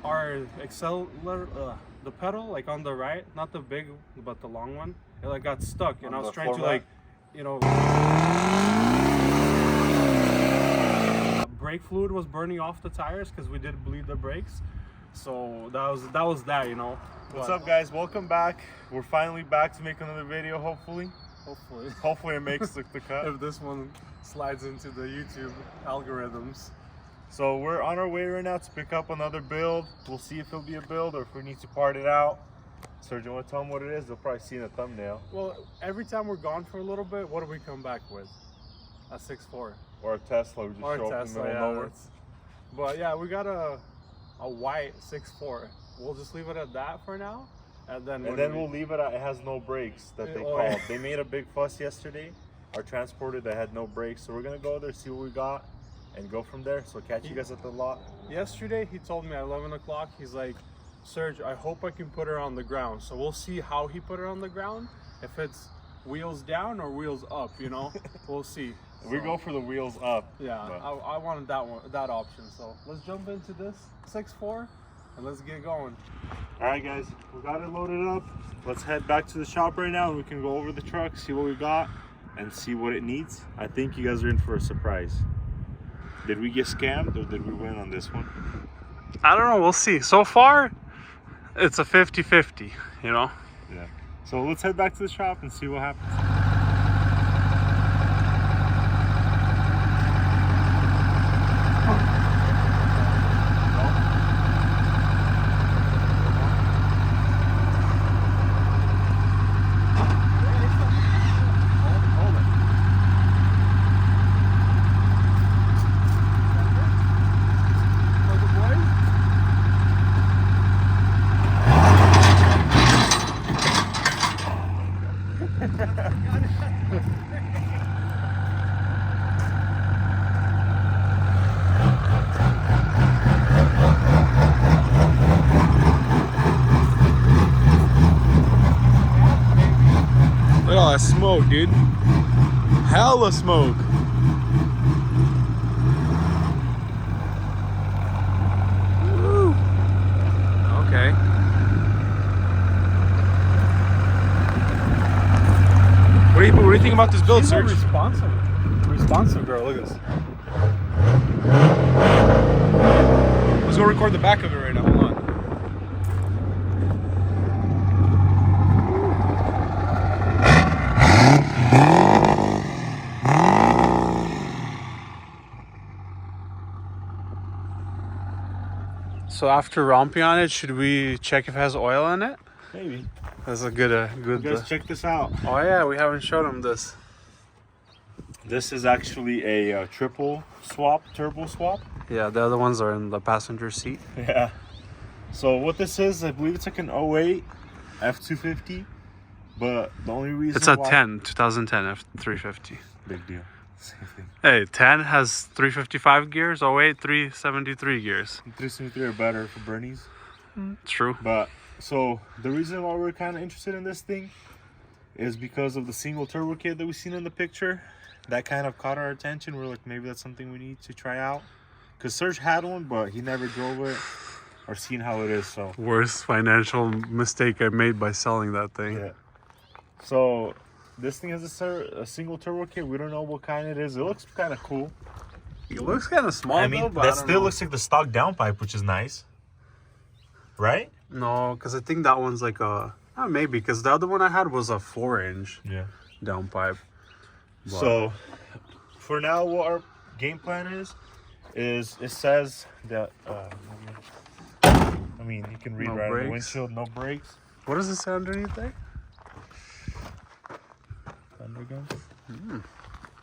our accelerator, the pedal, like on the right, not the big, but the long one, it like got stuck, and I was trying to like, you know, brake fluid was burning off the tires because we did bleed the brakes. So that was that, you know. What's up, guys? Welcome back. We're finally back to make another video. Hopefully it makes the cut. If this one slides into the YouTube algorithms. So we're on our way right now to pick up another build. We'll see if it'll be a build or if we need to part it out. Sergio, you want to tell them what it is? They'll probably see in the thumbnail. Well, every time we're gone for a little bit, what do we come back with? A 6.4 or a Tesla. We just show up in the middle of nowhere. But yeah, we got a white 6.4. We'll just leave it at that for now, and then we'll leave it at it has no brakes that they called. They made a big fuss yesterday. Our transporter that had no brakes, so we're gonna go there, see what we got, and go from there. So catch you guys at the lot. Yesterday he told me at 11 o'clock, he's like, Serge, I hope I can put her on the ground. So we'll see how he put her on the ground, if it's wheels down or wheels up, you know. We'll see. We go for the wheels up. Yeah, I wanted that option. So let's jump into this 6.4 and let's get going. All right, guys, we got it loaded up. Let's head back to the shop right now, and we can go over the truck, see what we got, and see what it needs. I think you guys are in for a surprise. Did we get scammed or did we win on this one? I don't know. We'll see. So far, it's a 50-50, you know? Yeah. So let's head back to the shop and see what happens. Look at all that smoke, dude. Hella smoke. Woo. Okay. What do you think about this build, Serge? Responsive girl. Look at this. Let's go record the back of it right now. Hold on. So after romping on it, should we check if it has oil in it? Maybe. That's a good. You guys check this out. Oh yeah, we haven't shown them this. This is actually a triple swap, turbo swap. Yeah, the other ones are in the passenger seat. Yeah. So what this is, I believe it's like an 08 F250, but the only reason it's a 2010 F350. Big deal. Same thing. Hey, 10 has 355 gears. 08 373 gears. 373 are better for Bernie's. True. But so the reason why we're kind of interested in this thing is because of the single turbo kit that we seen in the picture. That kind of caught our attention. We're like, maybe that's something we need to try out. Because Serge had one, but he never drove it or seen how it is. So worst financial mistake I made by selling that thing. Yeah. So this thing has a single turbo kit. We don't know what kind it is. It looks kind of cool. It looks kind of small. I mean, though, but that still looks like the stock downpipe, which is nice, right? No, because I think that one's like a maybe because the other one I had was a 4-inch downpipe. But so for now, what our game plan is it says that I mean, you can read right on the windshield, no brakes. What does it say underneath there? Thunder gun.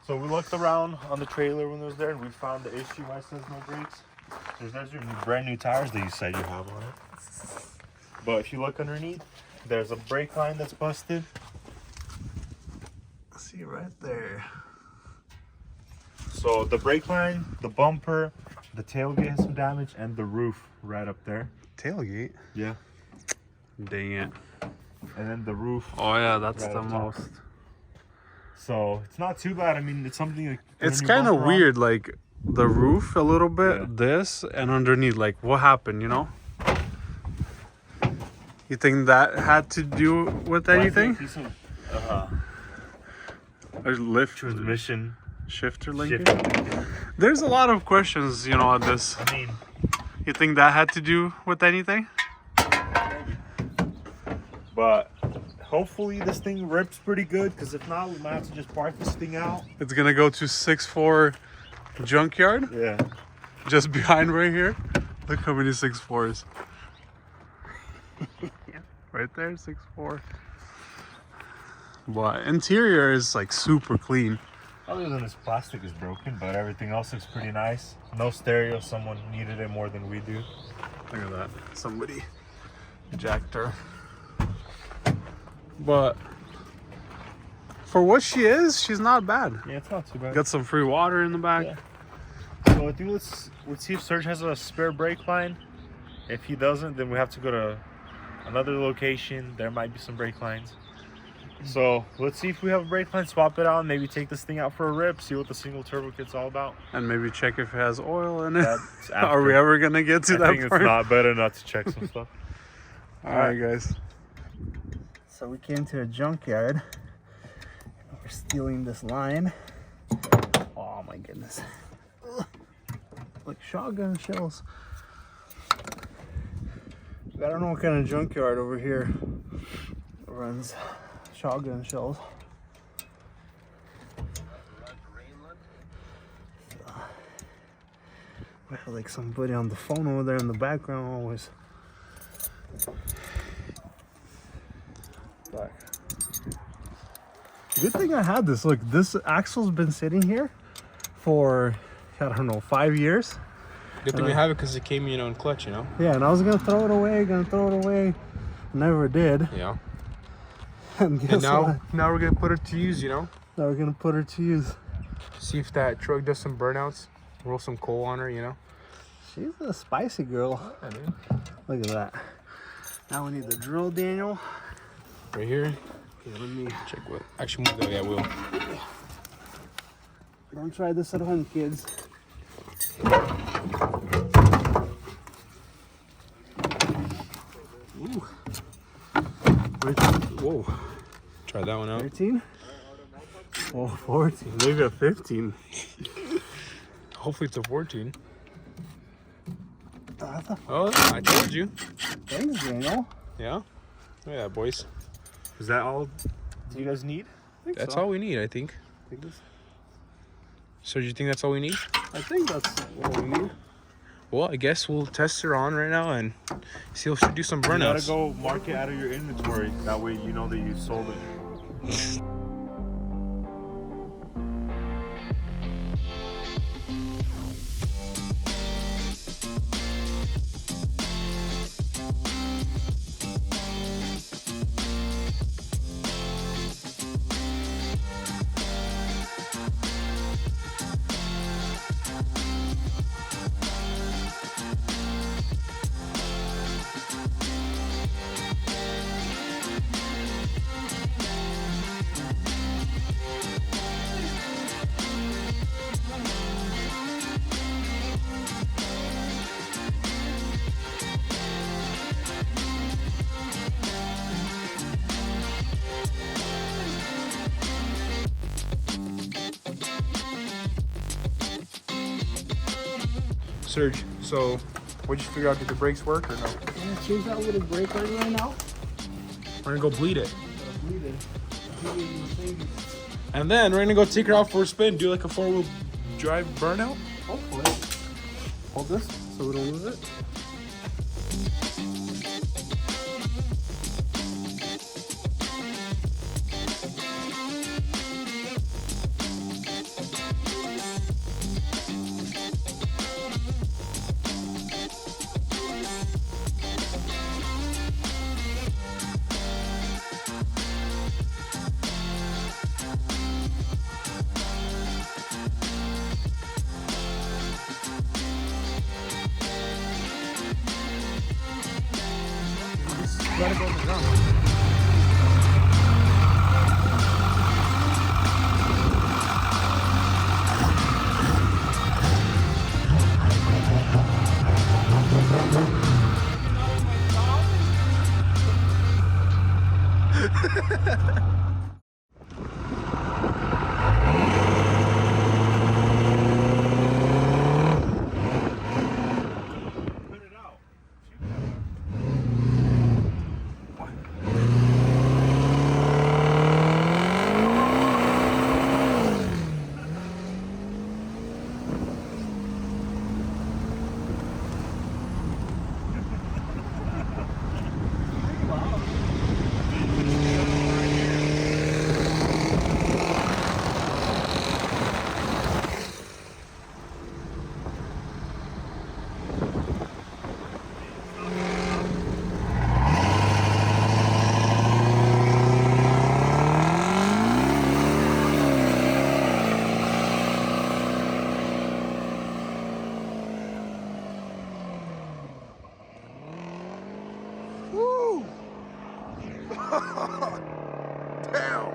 So we looked around on the trailer when it was there, and we found the issue why it says no brakes. There's your brand new tires that you said you have on it. But if you look underneath, there's a brake line that's busted. See right there. So the brake line, the bumper, the tailgate has some damage, and the roof right up there. Tailgate? Yeah. Dang it. And then the roof. Oh yeah, that's right the most. So it's not too bad. I mean, it's something like it's kind of weird. Like the roof a little bit, Yeah. this, and underneath. Like, what happened, you know? You think that had to do with anything? A lift Transmission. shifter linkage? There's a lot of questions, you know, on this. I mean, You think that had to do with anything? but hopefully this thing rips pretty good, because if not, we might have to just park this thing out. It's gonna go to 6'4" junkyard, Yeah. just behind right here. Look how many 6'4s. Right there, 6'4". But interior is like super clean. Other than this plastic is broken, but everything else looks pretty nice. No stereo, someone needed it more than we do. Look at that. Somebody jacked her. But for what she is, she's not bad. Yeah, it's not too bad. Got some free water in the back. Yeah. So I think let's see if Serge has a spare brake line. If he doesn't, then we have to go to another location. There might be some brake lines. So let's see if we have a brake line, swap it out, and maybe take this thing out for a rip, see what the single turbo kit's all about. And maybe check if it has oil in it. That's Are we ever gonna get to I that think part? it's not better not to check some stuff. Alright guys. So we came to a junkyard. We're stealing this line. Oh my goodness. Ugh. Like shotgun shells. I don't know what kind of junkyard over here runs shotgun shells. I have like somebody on the phone over there in the background always. Back. Good thing I had this. Look, this axle's been sitting here for, I don't know, 5 years. Good thing we have it because it came, you know, in clutch, you know? Yeah, and I was gonna throw it away, never did. Yeah. And, guess And now, what? now we're gonna put it to use, you know? Now we're gonna put her to use. See if that truck does some burnouts. Roll some coal on her, you know? She's a spicy girl. Yeah, dude. Look at that. Now we need the drill, Daniel. Right here. Okay, let me. Check what. Actually, move that. Yeah, we'll. Don't try this at home, kids. Ooh. Whoa. Try that one out. 13? Oh, 14. Maybe a 15. Hopefully it's a 14. That's a Oh, I told you. thanks, Daniel. Yeah? Look at that, boys. Is that all you guys need? That's all we need, I think. So do you think that's all we need? I think that's what we need. Well, I guess we'll test her on right now and see if she'll do some You gotta burnouts. go mark it out of your inventory. That way you know that you sold it. Serge, so what'd you figure out? Did the brakes work or no? I'm gonna change that little brake light right now. We're gonna go bleed it. Bleed it. Bleed it in the thing. And then we're gonna go take her out for a spin, do like a 4-wheel drive burnout. Hopefully. Hold this so we don't lose it. Gotta go on the ground. Damn.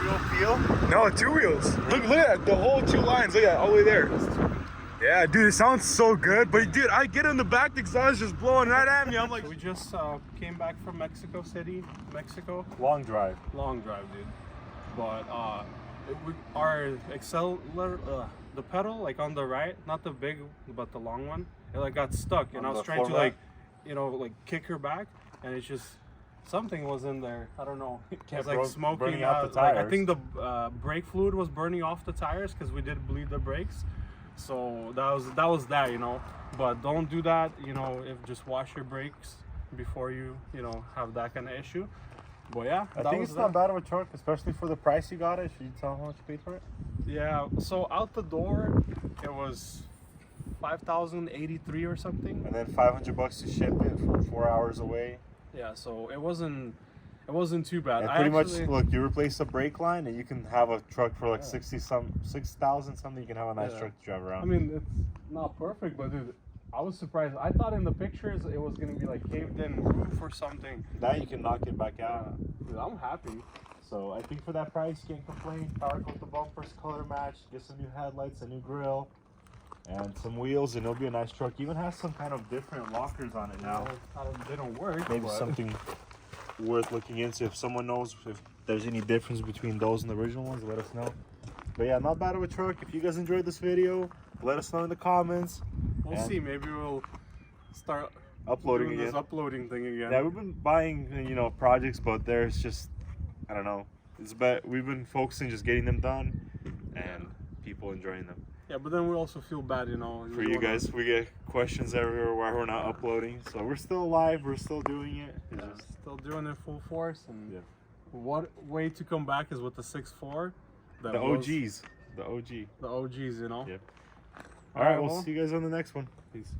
Real feel? No, two wheels. Look at that. The whole two lines. Look at that, all the way there. Yeah, dude, it sounds so good. But dude, I get in the back, the exhaust is just blowing right at me. I'm like, We just came back from Mexico City, Mexico. Long drive. Long drive, dude. But our the pedal, like on the right, not the big, but the long one, it like got stuck, and On I was the trying to floor like, you know, like kick her back, and it's just something was in there. I don't know. It Kept was like smoking burning out the like, I tires. think the brake fluid was burning off the tires because we did bleed the brakes. So that was that, you know. But don't do that, you know. If just wash your brakes before you know have that kind of issue. But yeah, I that think was it's not bad of a truck, especially for the price you got it. Should you tell how much you paid for it? Yeah, so out the door, it was 5,083 or something. And then $500 to ship it from 4 hours away. Yeah, so it wasn't too bad. And I pretty actually, much, look, you replace the brake line, and you can have a truck for like Yeah. 6,000 something. You can have a nice Yeah. truck to drive around. I mean, it's not perfect, but dude, I was surprised. I thought in the pictures it was gonna be like caved in roof or something. now you can knock it back Yeah, out. dude, I'm happy. So I think for that price, you can't complain. Power coat the bumpers, color match, get some new headlights, a new grill, and some wheels, and it'll be a nice truck. Even has some kind of different lockers on it now. They don't work. Maybe but- something worth looking into. If someone knows if there's any difference between those and the original ones, let us know. But yeah, not bad of a truck. If you guys enjoyed this video, let us know in the comments. We'll And see. Maybe we'll start uploading doing this again. uploading thing again. Yeah, we've been buying, you know, projects, but there's just, I don't know. It's about, we've been focusing just getting them done and people enjoying them. Yeah, but then we also feel bad, you know. For you guys, we get questions everywhere why we're not uploading. So we're still alive, we're still doing it. It's Yeah, just, still doing it full force, and Yeah. what way to come back is with the 6.4. the that was OGs. The OG. The OGs, you know. Yep. All right, we'll well, see you guys on the next one. Peace.